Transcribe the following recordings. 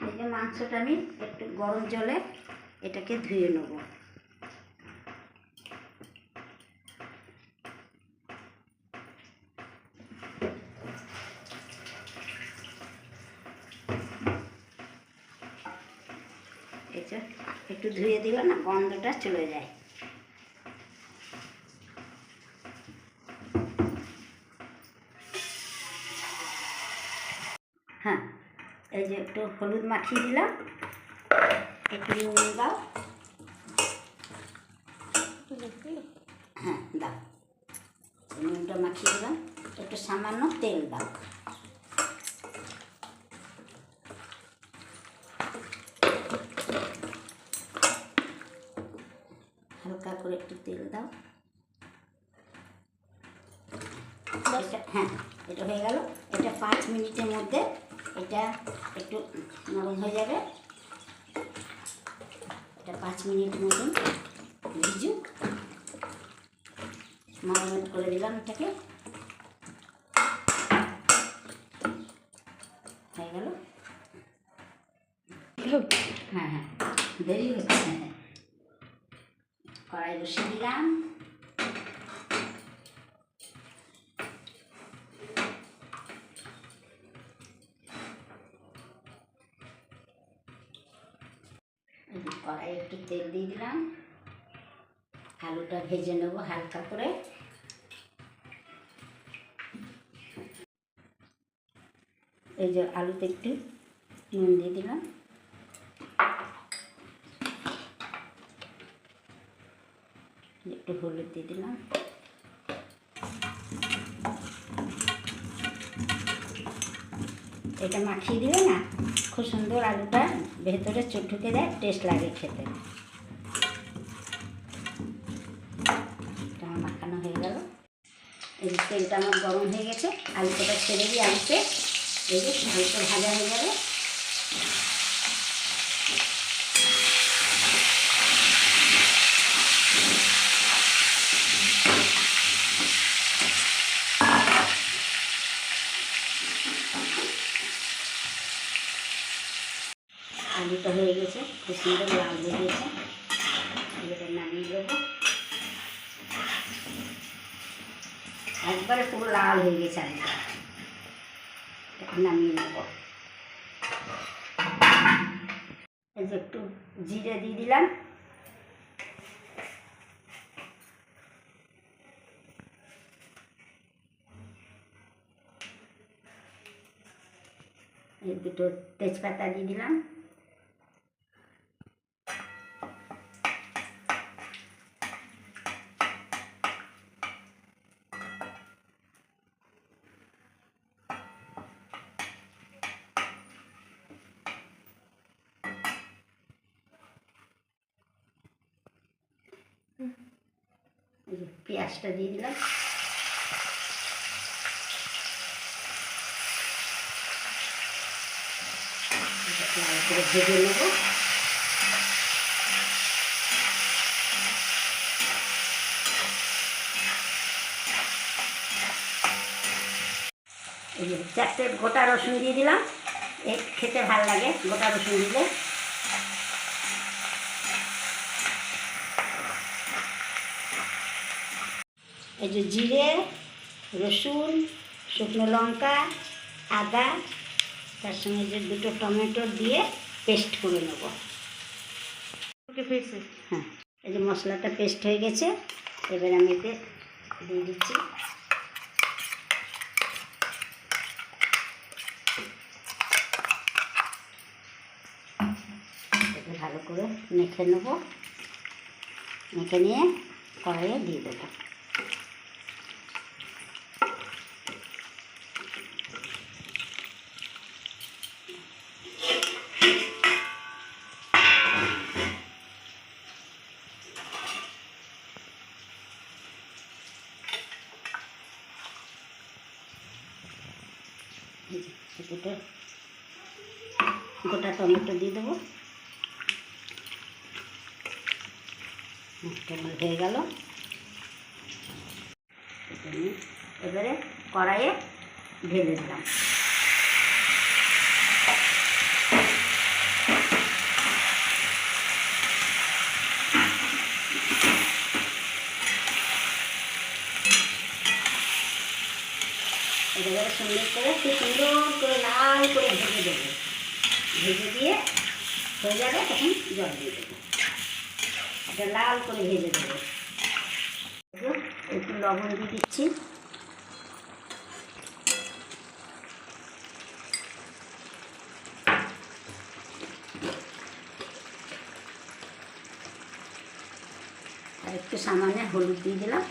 এই যে মাংসটা আমি একটু গরম জলে এটাকে ধুয়ে নেব। এটা একটু ধুয়ে দিলে না গন্ধটা চলে যায়। হ্যাঁ, এই যে একটু হলুদ মাখিয়ে দিলাম, একটু নুন দাও। হ্যাঁ দাও, নুনটা মাখিয়ে দিলাম, একটু সামান্য তেল দাও। হালকা করে একটু তেল দাও। হ্যাঁ, এটা হয়ে গেল। এটা 5 মিনিটের মধ্যে এটা একটু নরম হয়ে যাবে। এটা 5 মিনিট মতন ভিজুক। ম্যারিনেট করে দিলাম এটাকে, হয়ে গেল। হ্যাঁ হ্যাঁ, দেরি হচ্ছে। কড়াই বসিয়ে দিলাম। কড়াই একটু তেল দিয়ে দিলাম, আলুটা ভেজে নেব হালকা করে। এই যে আলুতে একটু নুন দিয়ে দিলাম, একটু হলুদ দিয়ে দিলাম। এটা মাখিয়ে দিলে না খুব সুন্দর আলুটা ভেতরে ঢুকে যায়, টেস্ট লাগে খেতে। এটা আমার মাখানো হয়ে গেল। এই যে তেলটা আমার গরম হয়ে গেছে, আলুটা ছেড়ে দিয়ে আলুতে এই যে হালকা ভাজা হয়ে যাবে। আলুটা হয়ে গেছে, খুব সুন্দর লাল হয়ে গেছে। এটা নামিয়ে দেবো। একবারে পুরো লাল হয়ে গেছে আলুটা, নামিয়ে নেব। এই যে একটু জিরে দিয়ে দিলাম, এই দুটো তেজপাতা দিয়ে দিলাম, এই যে পেঁয়াজটা দিয়ে দিলাম। লাল করে ভেজে নেব। এই যে 4টে গোটা রসুন দিয়ে দিলাম, খেতে ভালো লাগে গোটা রসুন দিলে। এই যে জিরে, রসুন, শুকনো লঙ্কা, আদা, তার সঙ্গে যে দুটো টমেটো দিয়ে পেস্ট করে নেব। হ্যাঁ, এই যে মশলাটা পেস্ট হয়ে গেছে, এবার আমি এতে দিয়ে দিচ্ছি। ভালো করে মেখে নেব, মেখে নিয়ে কড়াইয়ে দিয়ে দেবো। দুটো গোটা টমেটো দিয়ে দেবো। টমেটো হয়ে গেল। এবারে কড়াইয়ে ঢেলে দিলাম। সুন্দর করে খুব সুন্দর করে লাল করে ভেজে দেবো। ভেজে দিয়ে হয়ে যাবে, তখন জল দিয়ে দেবো। এটা লাল করে ভেজে দেবো। একটু লবণ দিয়ে দিচ্ছি। আর একটু সামান্য হলুদ দিয়ে দিলাম।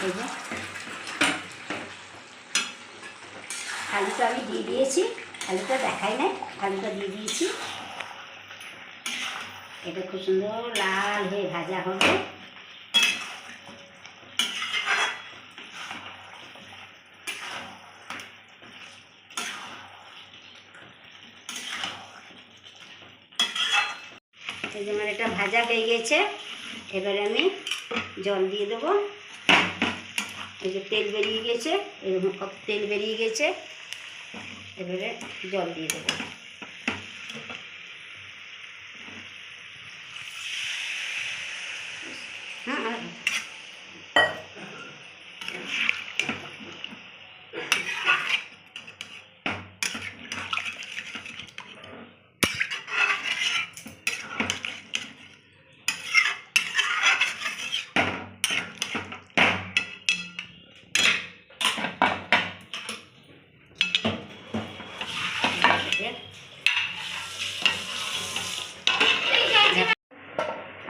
এই যে আলুটা আমি দিয়ে দিয়েছি, আলুটা দেখাই নাই, আলুটা দিয়ে দিয়েছি। এটা খুব সুন্দর লাল হয়ে ভাজা হবে। এই যে আমার এটা ভাজা হয়ে গেছে। এবারে আমি জল দিয়ে দেবো। এই যে তেল বেরিয়ে গেছে, এরকম কত তেল বেরিয়ে গেছে। এবারে জল দিয়ে দেবো। হ্যাঁ,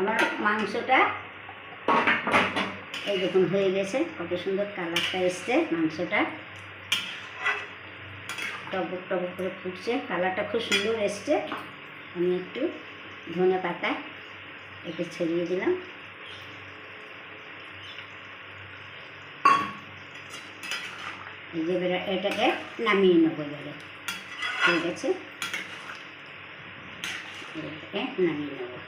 আমার মাংসটা এই দেখুন হয়ে গেছে। কত সুন্দর কালারটা এসছে মাংসটা, টবক টবক করে ফুটছে, কালারটা খুব সুন্দর এসছে। আমি একটু ধনে পাতা একটু ছড়িয়ে দিলাম। এই যে এটাকে নামিয়ে নেবো। এবারে ঠিক আছে, এটাকে নামিয়ে নেবো।